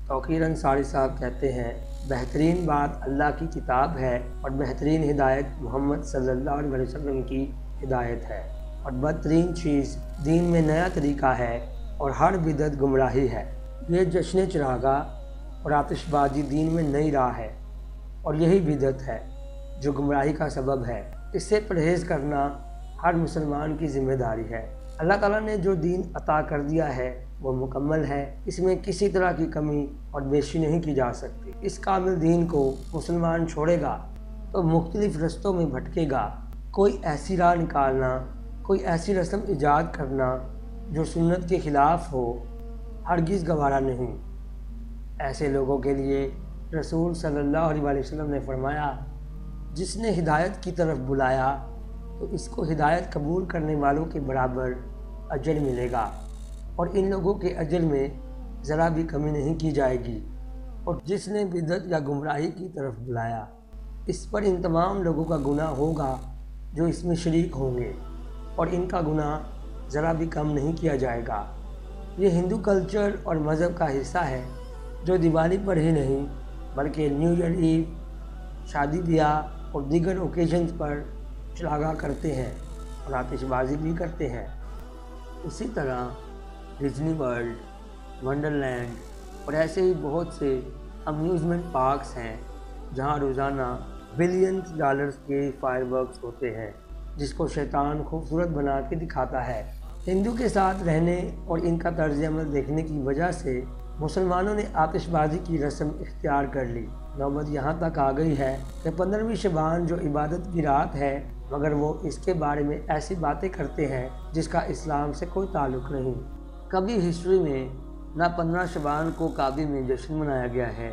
توقیر انصاری صاحب کہتے ہیں بہترین بات اللہ کی کتاب ہے اور بہترین ہدایت محمد صلی اللہ علیہ وسلم کی ہدایت ہے، اور بدترین چیز دین میں نیا طریقہ ہے اور ہر بدعت گمراہی ہے۔ یہ جشن چراغاں اور آتش بازی دین میں نئی راہ ہے اور یہی بدعت ہے جو گمراہی کا سبب ہے۔ اس سے پرہیز کرنا ہر مسلمان کی ذمہ داری ہے۔ اللہ تعالیٰ نے جو دین عطا کر دیا ہے وہ مکمل ہے، اس میں کسی طرح کی کمی اور بیشی نہیں کی جا سکتی۔ اس کامل دین کو مسلمان چھوڑے گا تو مختلف رستوں میں بھٹکے گا۔ کوئی ایسی راہ نکالنا، کوئی ایسی رسم ایجاد کرنا جو سنت کے خلاف ہو، ہرگز گوارا نہیں۔ ایسے لوگوں کے لیے رسول صلی اللہ علیہ وسلم نے فرمایا، جس نے ہدایت کی طرف بلایا تو اس کو ہدایت قبول کرنے والوں کے برابر اجر ملے گا، اور ان لوگوں کے اجر میں ذرا بھی کمی نہیں کی جائے گی۔ اور جس نے بدعت یا گمراہی کی طرف بلایا، اس پر ان تمام لوگوں کا گناہ ہوگا جو اس میں شریک ہوں گے، اور ان کا گناہ ذرا بھی کم نہیں کیا جائے گا۔ یہ ہندو کلچر اور مذہب کا حصہ ہے جو دیوالی پر ہی نہیں بلکہ نیو ایئر ایو، شادی بیاہ اور دیگر اوکیزنز پر چراغاں کرتے ہیں اور آتش بازی بھی کرتے ہیں۔ اسی طرح ڈزنی ورلڈ، ونڈر لینڈ اور ایسے ہی بہت سے امیوزمنٹ پارکس ہیں جہاں روزانہ بلینز ڈالرز کے فائر ورکس ہوتے ہیں، جس کو شیطان خوبصورت بنا کے دکھاتا ہے۔ ہندو کے ساتھ رہنے اور ان کا طرز عمل دیکھنے کی وجہ سے مسلمانوں نے آتش بازی کی رسم اختیار کر لی۔ نوبت یہاں تک آ گئی ہے کہ 15ویں شعبان جو عبادت کی رات ہے، مگر وہ اس کے بارے میں ایسی باتیں کرتے ہیں جس کا اسلام سے کوئی تعلق نہیں۔ کبھی ہسٹری میں نہ 15 شعبان کو کعبے میں جشن منایا گیا ہے،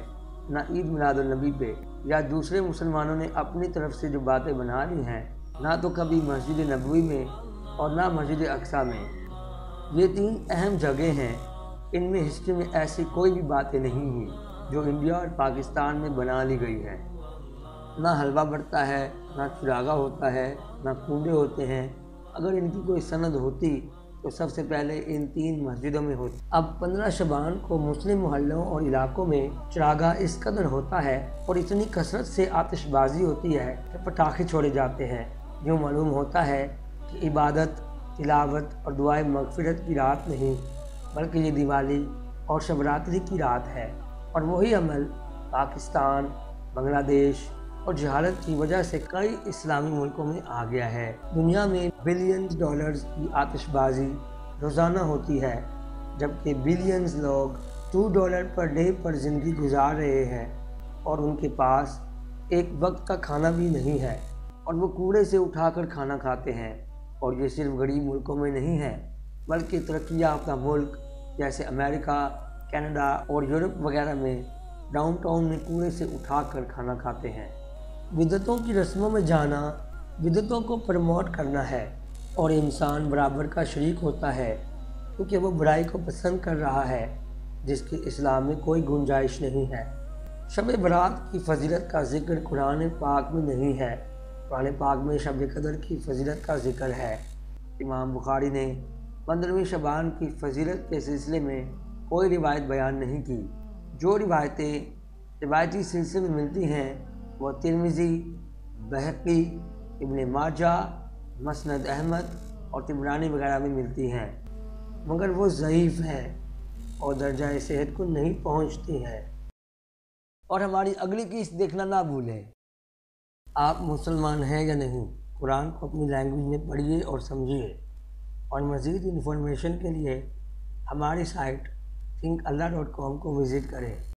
نہ عید میلاد النبی پہ، یا دوسرے مسلمانوں نے اپنی طرف سے جو باتیں بنا لی ہیں، نہ تو کبھی مسجد نبوی میں اور نہ مسجد اقصیٰ میں۔ یہ 3 اہم جگہیں ہیں، ان میں ہسٹری میں ایسی کوئی بھی باتیں نہیں ہوئی جو انڈیا اور پاکستان میں بنا لی گئی ہے۔ نہ حلوہ بڑھتا ہے، نہ چراغاں ہوتا ہے، نہ کنڈے ہوتے ہیں۔ اگر ان کی کوئی سند ہوتی تو سب سے پہلے ان 3 مسجدوں میں ہوتی۔ اب 15 شعبان کو مسلم محلوں اور علاقوں میں چراغاں اس قدر ہوتا ہے اور اتنی کثرت سے آتش بازی ہوتی ہے کہ پٹاخے چھوڑے جاتے ہیں۔ یوں معلوم ہوتا ہے کہ عبادت، تلاوت اور دعائے مغفرت کی رات نہیں بلکہ یہ دیوالی اور شب راتری کی رات ہے، اور وہی عمل پاکستان، بنگلہ دیش اور جہالت کی وجہ سے کئی اسلامی ملکوں میں آ گیا ہے۔ دنیا میں بلینز ڈالرز کی آتش بازی روزانہ ہوتی ہے، جبکہ بلینز لوگ $2 پر ڈے پر زندگی گزار رہے ہیں اور ان کے پاس ایک وقت کا کھانا بھی نہیں ہے، اور وہ کوڑے سے اٹھا کر کھانا کھاتے ہیں۔ اور یہ صرف غریب ملکوں میں نہیں ہے بلکہ ترقی یافتہ ملک جیسے امریکہ، کینیڈا اور یورپ وغیرہ میں ڈاؤن ٹاؤن میں کوڑے سے اٹھا کر کھانا کھاتے ہیں۔ بدعتوں کی رسموں میں جانا بدعتوں کو پروموٹ کرنا ہے، اور انسان برابر کا شریک ہوتا ہے کیونکہ وہ برائی کو پسند کر رہا ہے جس کی اسلام میں کوئی گنجائش نہیں ہے۔ شب برات کی فضیلت کا ذکر قرآن پاک میں نہیں ہے۔ قرآن پاک میں شب قدر کی فضیلت کا ذکر ہے۔ امام بخاری نے 15ویں شعبان کی فضیلت کے سلسلے میں کوئی روایت بیان نہیں کی۔ جو روایتیں روایتی سلسلے میں ملتی ہیں وہ ترمذی، بہقی، ابن ماجہ، مسند احمد اور طبرانی وغیرہ میں ملتی ہیں، مگر وہ ضعیف ہیں اور درجہ صحت کو نہیں پہنچتی ہیں۔ اور ہماری اگلی قسط دیکھنا نہ بھولیں۔ آپ مسلمان ہیں یا نہیں؟ قرآن کو اپنی لینگویج میں پڑھیے اور سمجھیے، اور مزید انفارمیشن کے لیے ہماری سائٹ thinkallah.com کو وزٹ کریں۔